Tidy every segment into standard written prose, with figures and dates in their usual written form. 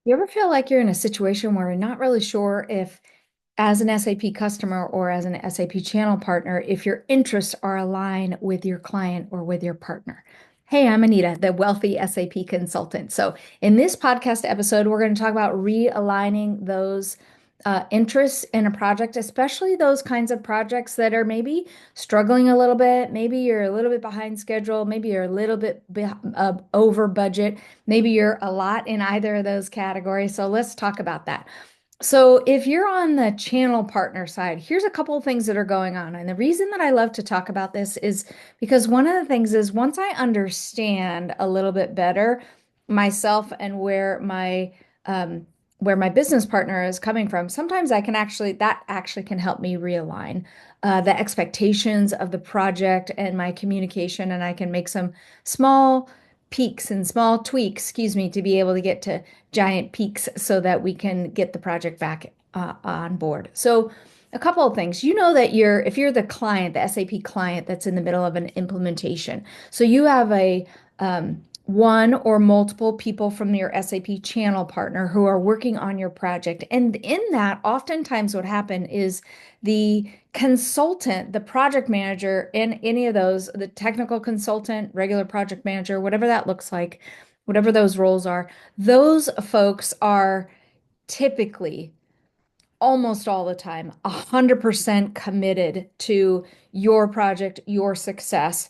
You ever feel like you're in a situation where you're not really sure if, as an SAP customer or as an SAP channel partner, if your interests are aligned with your client or with your partner? Hey, I'm Anita, the wealthy SAP consultant. So, in this podcast episode, we're going to talk about realigning those interests in a project, especially those kinds of projects that are maybe struggling a little bit. Maybe you're a little bit behind schedule. Maybe you're a little bit over budget. Maybe you're a lot in either of those categories. So, let's talk about that. So, if you're on the channel partner side, here's a couple of things that are going on. And the reason that I love to talk about this is because one of the things is once I understand a little bit better myself and where my business partner is coming from, sometimes that actually can help me realign the expectations of the project and my communication, and I can make some small peaks and small tweaks, excuse me, to be able to get to giant peaks so that we can get the project back on board. So, a couple of things. You know that if you're the client, the SAP client that's in the middle of an implementation, so you have a one or multiple people from your SAP channel partner who are working on your project. And in that, oftentimes what happens is the consultant, the project manager in any of those, the technical consultant, regular project manager, whatever that looks like, whatever those roles are, those folks are typically almost all the time 100% committed to your project, your success,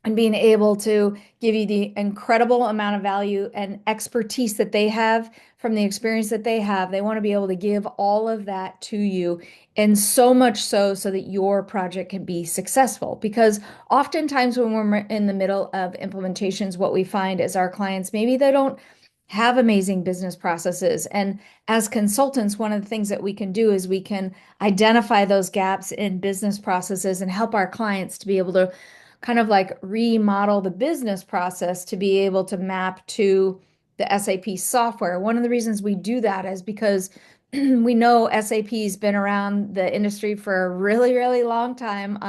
and being able to give you the incredible amount of value and expertise that they have from the experience that they have. They want to be able to give all of that to you, and so much so that your project can be successful. Because oftentimes when we're in the middle of implementations, what we find is our clients, maybe they don't have amazing business processes. And as consultants, one of the things that we can do is we can identify those gaps in business processes and help our clients to be able to kind of like remodel the business process to be able to map to the SAP software. One of the reasons we do that is because we know SAP's been around the industry for a really, really long time,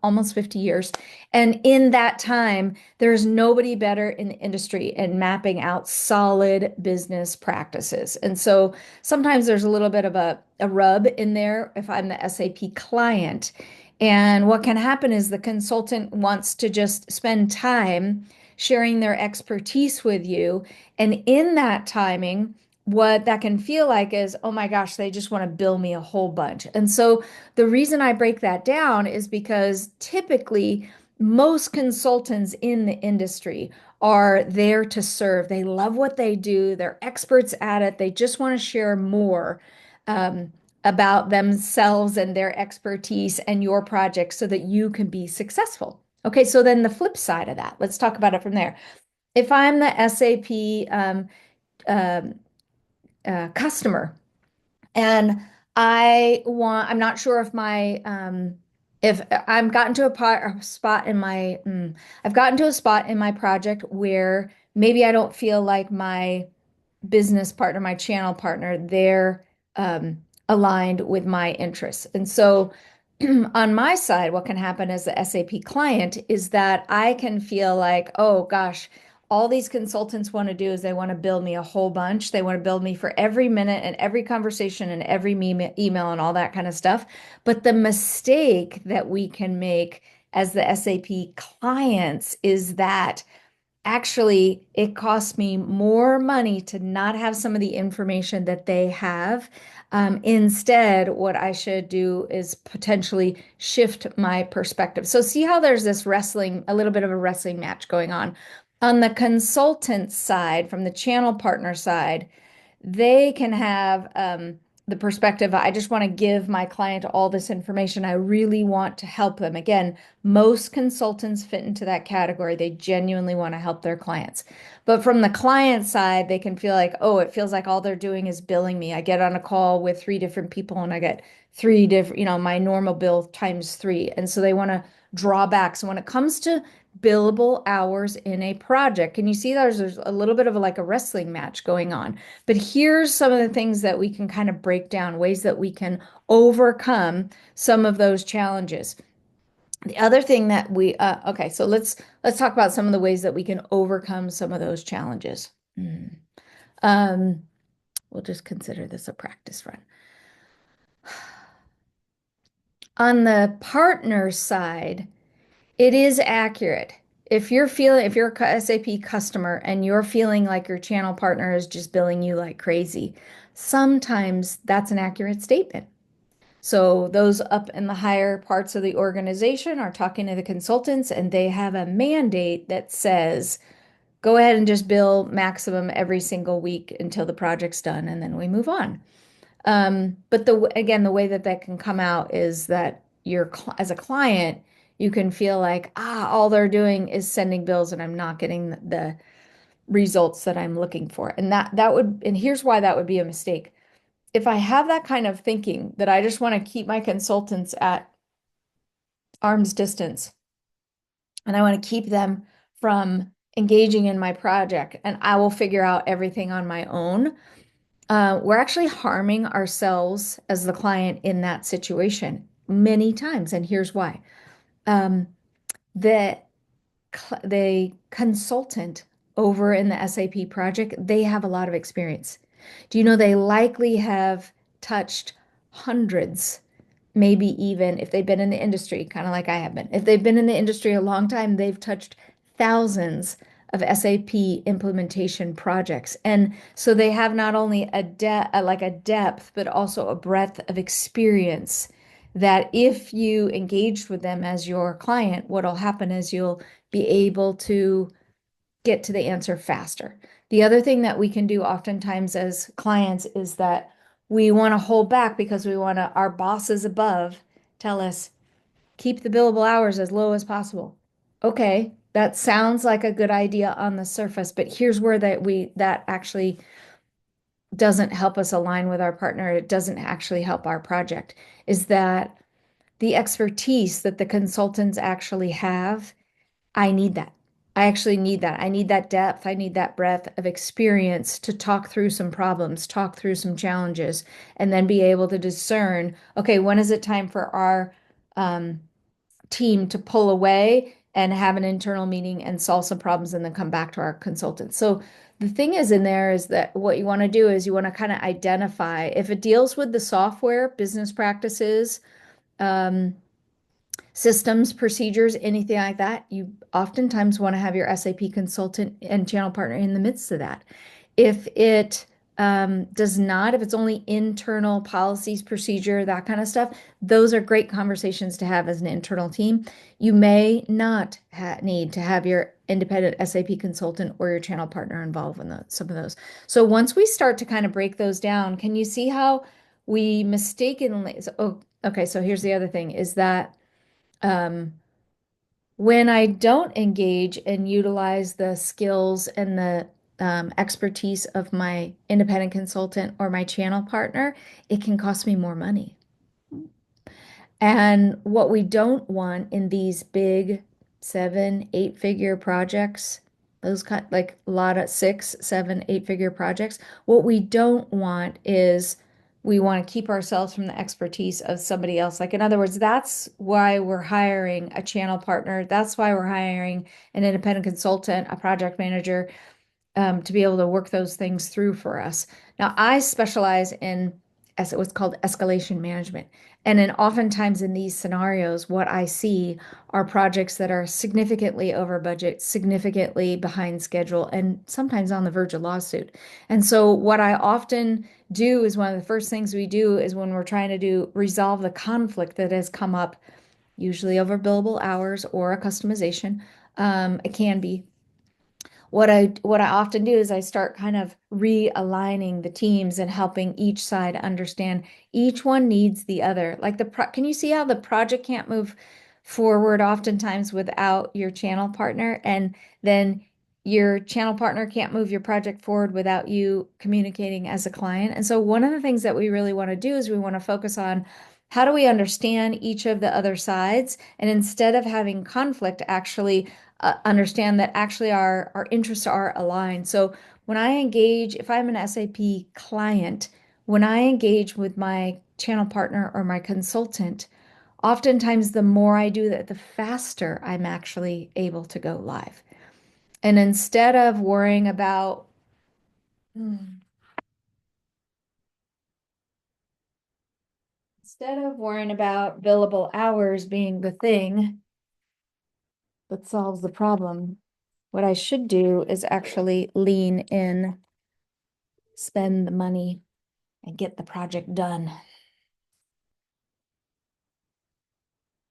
almost 50 years. And in that time, there's nobody better in the industry in mapping out solid business practices. And so sometimes there's a little bit of a rub in there if I'm the SAP client. And what can happen is the consultant wants to just spend time sharing their expertise with you. And in that timing, what that can feel like is, oh my gosh, they just want to bill me a whole bunch. And so the reason I break that down is because typically most consultants in the industry are there to serve. They love what they do, they're experts at it, they just want to share more. Um, about themselves and their expertise and your project so that you can be successful. Okay, so then the flip side of that, let's talk about it from there. If I'm the SAP um, customer and I'm not sure if I'm gotten to a spot in I've gotten to a spot in my project where maybe I don't feel like my business partner, my channel partner, they're aligned with my interests. And so on my side, what can happen as the SAP client is that I can feel like, oh gosh, all these consultants want to do is they want to build me a whole bunch. They want to build me for every minute and every conversation and every email and all that kind of stuff. But the mistake that we can make as the SAP clients is that actually it costs me more money to not have some of the information that they have. Instead, what I should do is potentially shift my perspective. So see how there's this wrestling, a little bit of a wrestling match going on. On the consultant side, from the channel partner side, they can have the perspective, I just want to give my client all this information. I really want to help them. Again, most consultants fit into that category. They genuinely want to help their clients. But from the client side, they can feel like, oh, it feels like all they're doing is billing me. I get on a call with three different people and I get three different, my normal bill times three. And so they want to draw back. So when it comes to billable hours in a project, can you see there's a little bit of like a wrestling match going on? But here's some of the things that we can kind of break down, ways that we can overcome some of those challenges. The other thing that okay, so let's talk about some of the ways that we can overcome some of those challenges. Mm. Um, We'll just consider this a practice run. On the partner side, it is accurate. If you're a SAP customer and you're feeling like your channel partner is just billing you like crazy, sometimes that's an accurate statement. So those up in the higher parts of the organization are talking to the consultants and they have a mandate that says, go ahead and just bill maximum every single week until the project's done and then we move on. But again, the way that that can come out is that as a client, you can feel like, all they're doing is sending bills and I'm not getting the results that I'm looking for. And here's why that would be a mistake. If I have that kind of thinking that I just want to keep my consultants at arm's distance and I want to keep them from engaging in my project and I will figure out everything on my own, we're actually harming ourselves as the client in that situation many times. And here's why. Um, the the consultant over in the SAP project, they have a lot of experience. Do you know they likely have touched hundreds, maybe even if they've been in the industry, kind of like I have been. If they've been in the industry a long time, they've touched thousands of SAP implementation projects. And so they have not only a depth, but also a breadth of experience that if you engaged with them as your client, what'll happen is you'll be able to get to the answer faster. The other thing that we can do oftentimes as clients is that we want to hold back because our bosses above tell us, keep the billable hours as low as possible. Okay, that sounds like a good idea on the surface, but here's where that actually doesn't help us align with our partner. It doesn't actually help our project, is that the expertise that the consultants actually have, I need that. I actually need that. I need that depth. I need that breadth of experience to talk through some problems, talk through some challenges, and then be able to discern, okay, when is it time for our um, team to pull away and have an internal meeting and solve some problems and then come back to our consultants. So the thing is in there is that what you want to do is you want to kind of identify if it deals with the software, business practices, um, systems, procedures, anything like that, you oftentimes want to have your SAP consultant and channel partner in the midst of that. If it does not, if it's only internal policies, procedure, that kind of stuff, those are great conversations to have as an internal team. You may not need to have your independent SAP consultant or your channel partner involved in some of those. So once we start to kind of break those down, can you see how we mistakenly, okay, so here's the other thing is that um, when I don't engage and utilize the skills and the expertise of my independent consultant or my channel partner, it can cost me more money. And what we don't want in these big 7, 8 figure projects, those kind like a lot of 6, 7, 8 figure projects, what we don't want is we want to keep ourselves from the expertise of somebody else. Like, in other words, that's why we're hiring a channel partner. That's why we're hiring an independent consultant, a project manager, to be able to work those things through for us. Now, I specialize in as what's called escalation management. And then oftentimes in these scenarios, what I see are projects that are significantly over budget, significantly behind schedule, and sometimes on the verge of lawsuit. And so what I often do is one of the first things we do is when we're trying to resolve the conflict that has come up, usually over billable hours or a customization. It can be what I often do is I start kind of realigning the teams and helping each side understand each one needs the other. Like can you see how the project can't move forward oftentimes without your channel partner, and then your channel partner can't move your project forward without you communicating as a client. And so one of the things that we really want to do is we want to focus on how do we understand each of the other sides, and instead of having conflict, actually understand that actually our interests are aligned. So when I engage, if I'm an SAP client, when I engage with my channel partner or my consultant, oftentimes the more I do that, the faster I'm actually able to go live. And instead of worrying about, Instead of worrying about billable hours being the thing that solves the problem, what I should do is actually lean in, spend the money, and get the project done.